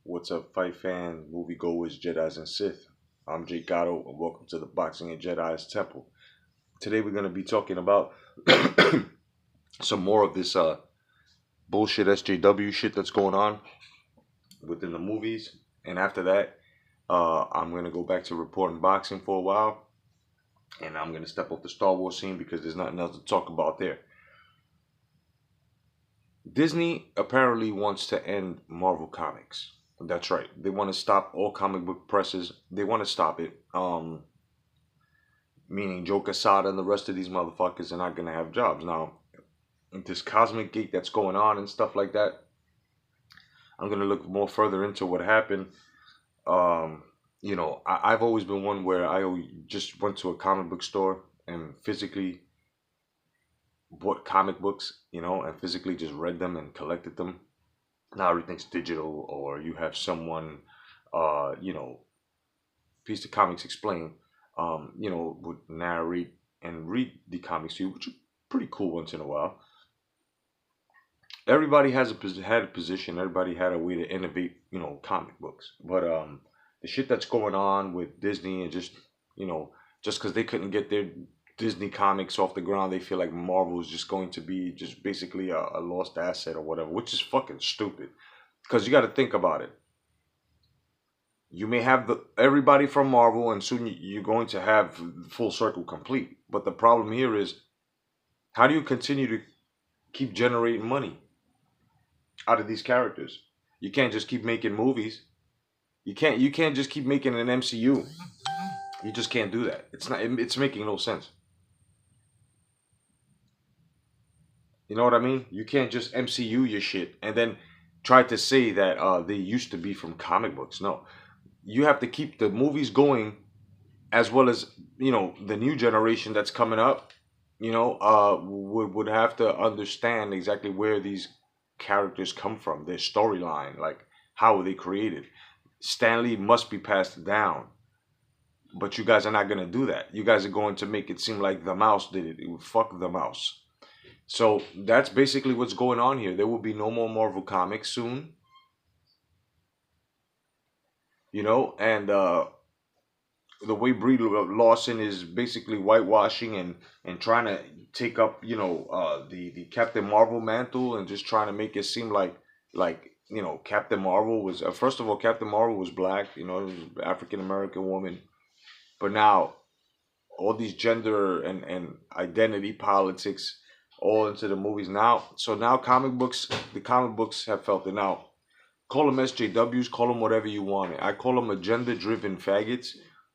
What's up, fight fans, moviegoers, Jedis, and Sith? I'm Jake Gatto, and welcome to the Boxing and Jedi's Temple. Today we're going to be talking about some more of this bullshit SJW shit that's going on within the movies. And after that, I'm going to go back to reporting boxing for a while. And I'm going to step off the Star Wars scene because there's nothing else to talk about there. Disney apparently wants to end Marvel Comics. That's right. They want to stop all comic book presses. They want to stop it. Meaning Joe Quesada and the rest of these motherfuckers are not gonna have jobs now. This cosmic gate that's going on and stuff like that. I'm gonna look more further into what happened. I've always been one where just went to a comic book store and physically bought comic books, and physically just read them and collected them. Now everything's digital, or you have someone, piece of comics explain, would narrate and read the comics to you, which are pretty cool once in a while. Everybody had a position. Everybody had a way to innovate, comic books. But the shit that's going on with Disney and just because they couldn't get their Disney comics off the ground, they feel like Marvel is just going to be just basically a lost asset or whatever, which is fucking stupid. Because you got to think about it. You may have everybody from Marvel, and soon you're going to have full circle complete. But the problem here is, how do you continue to keep generating money out of these characters? You can't just keep making movies. You can't just keep making an MCU. You just can't do that. It's making no sense. You know what I mean? You can't just MCU your shit and then try to say that they used to be from comic books. No, you have to keep the movies going, as well as the new generation that's coming up. Would have to understand exactly where these characters come from, their storyline, like how were they created. Stanley must be passed down, but you guys are not gonna do that. You guys are going to make it seem like the mouse did it. Fuck the mouse. So that's basically what's going on here. There will be no more Marvel comics soon. And the way Brie Larson is basically whitewashing and trying to take up the Captain Marvel mantle and just trying to make it seem like Captain Marvel was first of all, Captain Marvel was black, it was an African American woman, but now all these gender and identity politics all into the movies now. So now the comic books have felt it now. Call them SJWs, call them whatever you want. I call them agenda-driven faggots.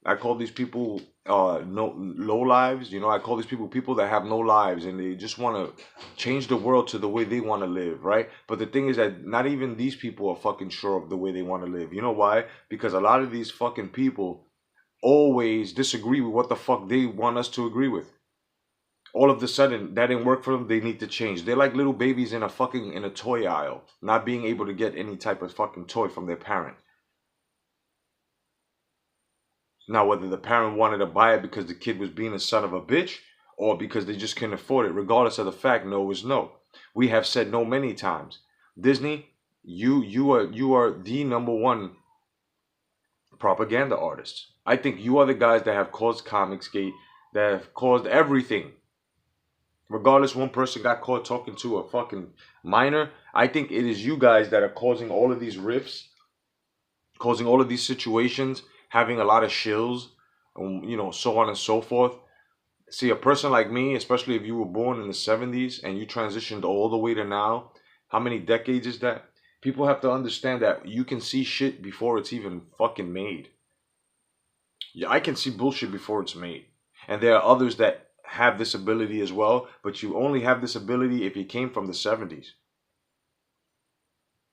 I call these people no low lives. I call these people that have no lives and they just want to change the world to the way they want to live, right? But the thing is that not even these people are fucking sure of the way they want to live. You know why? Because a lot of these fucking people always disagree with what the fuck they want us to agree with. All of a sudden, that didn't work for them. They need to change. They're like little babies in a toy aisle, not being able to get any type of fucking toy from their parent. Now, whether the parent wanted to buy it because the kid was being a son of a bitch or because they just couldn't afford it, regardless of the fact, no is no. We have said no many times. Disney, you are the number one propaganda artist. I think you are the guys that have caused Comicsgate, that have caused everything. Regardless, one person got caught talking to a fucking minor. I think it is you guys that are causing all of these rifts, causing all of these situations, having a lot of shills, so on and so forth. See, a person like me, especially if you were born in the 70s and you transitioned all the way to now, how many decades is that? People have to understand that you can see shit before it's even fucking made. Yeah, I can see bullshit before it's made. And there are others that have this ability as well, but you only have this ability if you came from the 70s.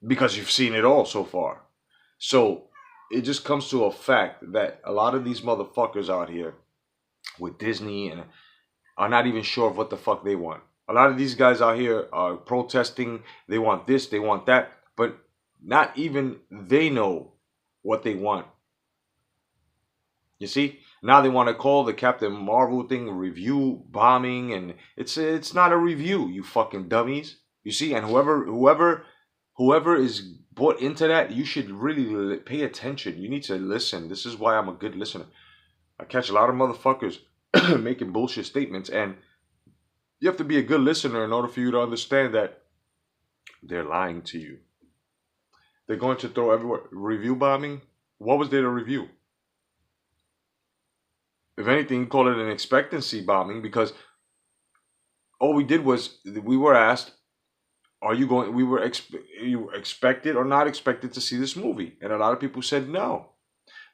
Because you've seen it all so far. So it just comes to a fact that a lot of these motherfuckers out here with Disney and are not even sure of what the fuck they want. A lot of these guys out here are protesting. They want this, they want that, but not even they know what they want. You see? Now they want to call the Captain Marvel thing a review bombing, and it's not a review, you fucking dummies. You see? And whoever is bought into that, you should really pay attention. You need to listen. This is why I'm a good listener. I catch a lot of motherfuckers making bullshit statements, and you have to be a good listener in order for you to understand that they're lying to you. They're going to throw everywhere. Review bombing? What was there to review? If anything, call it an expectancy bombing, because all we did was we were asked, are you going, you expected or not expected to see this movie? And a lot of people said no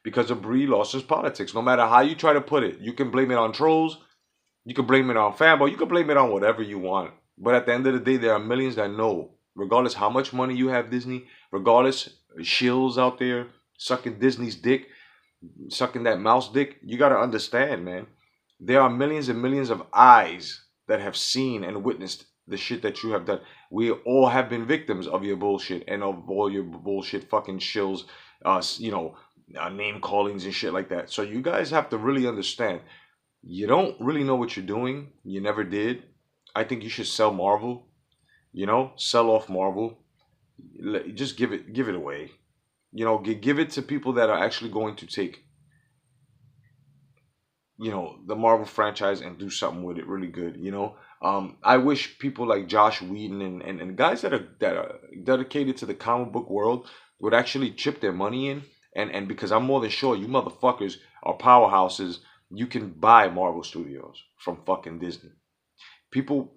because of Brie Larson's politics. No matter how you try to put it, you can blame it on trolls, you can blame it on fanboy, you can blame it on whatever you want. But at the end of the day, there are millions that know, regardless how much money you have, Disney, regardless, shills out there sucking Disney's dick, sucking that mouse dick, you got to understand, man. There are millions and millions of eyes that have seen and witnessed the shit that you have done. We all have been victims of your bullshit and of all your bullshit fucking shills, name callings and shit like that. So you guys have to really understand. You don't really know what you're doing. You never did. I think you should sell Marvel. Sell off Marvel. Just give it away. Give it to people that are actually going to take, the Marvel franchise and do something with it really good. I wish people like Josh Whedon and guys that are dedicated to the comic book world would actually chip their money in. And because I'm more than sure you motherfuckers are powerhouses, you can buy Marvel Studios from fucking Disney. People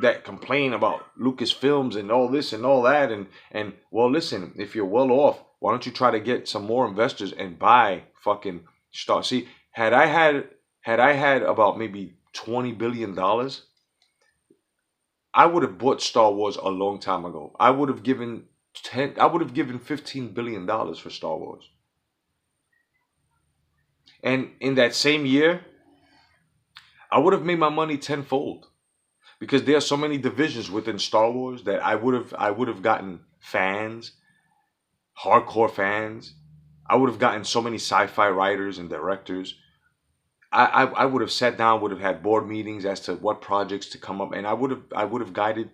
that complain about Lucasfilms and all this and all that, and well, listen, if you're well off, why don't you try to get some more investors and buy fucking Star? See, had I had about maybe $20 billion, I would have bought Star Wars a long time ago. I would have given $15 billion for Star Wars. And in that same year, I would have made my money tenfold. Because there are so many divisions within Star Wars that I would have gotten fans, hardcore fans. I would have gotten so many sci-fi writers and directors. I would have sat down, would have had board meetings as to what projects to come up, and I would have guided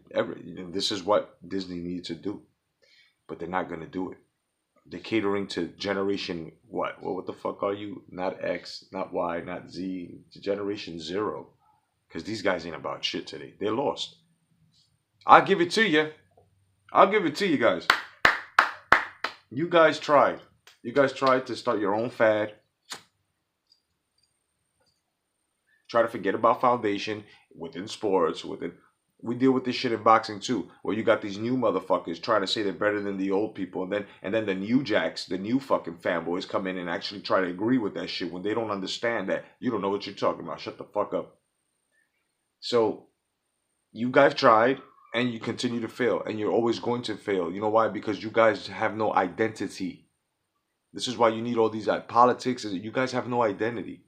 this is what Disney needs to do, but they're not gonna do it. They're catering to generation what? Well, what the fuck are you? Not X, not Y, not Z, Generation Zero, because these guys ain't about shit today. They're lost. I'll give it to you. I'll give it to you guys. You guys tried. You guys tried to start your own fad. Try to forget about foundation within sports. We deal with this shit in boxing too, where you got these new motherfuckers trying to say they're better than the old people, and then the new jacks, the new fucking fanboys come in and actually try to agree with that shit when they don't understand that you don't know what you're talking about. Shut the fuck up. So you guys tried and you continue to fail, and you're always going to fail. You know why? Because you guys have no identity. This is why you need all these politics. You guys have no identity.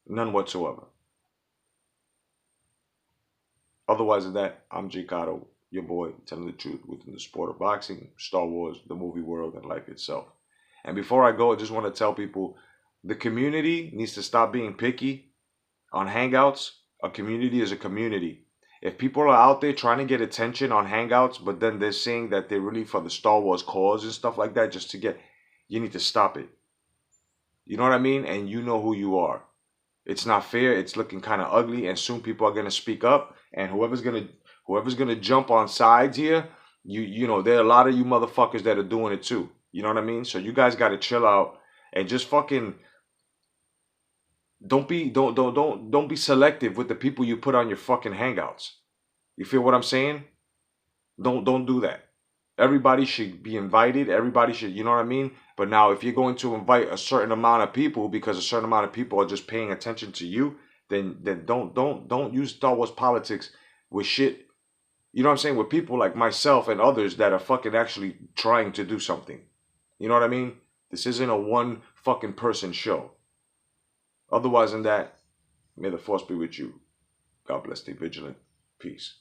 None whatsoever. Otherwise than that, I'm Jay Cotto, your boy, telling the truth within the sport of boxing, Star Wars, the movie world, and life itself. And before I go, I just want to tell people the community needs to stop being picky on Hangouts. A community is a community. If people are out there trying to get attention on Hangouts, but then they're saying that they're really for the Star Wars cause and stuff like that, just to get, you need to stop it. You know what I mean? And you know who you are. It's not fair. It's looking kind of ugly, and soon people are gonna speak up. And whoever's gonna jump on sides here, there are a lot of you motherfuckers that are doing it too. You know what I mean? So you guys gotta chill out and just fucking don't be selective with the people you put on your fucking hangouts. You feel what I'm saying? Don't do that. Everybody should be invited. Everybody should, you know what I mean? But now if you're going to invite a certain amount of people because a certain amount of people are just paying attention to you, then don't use Star Wars politics with shit. You know what I'm saying? With people like myself and others that are fucking actually trying to do something. You know what I mean? This isn't a one fucking person show. Otherwise than that, may the force be with you. God bless. Stay vigilant. Peace.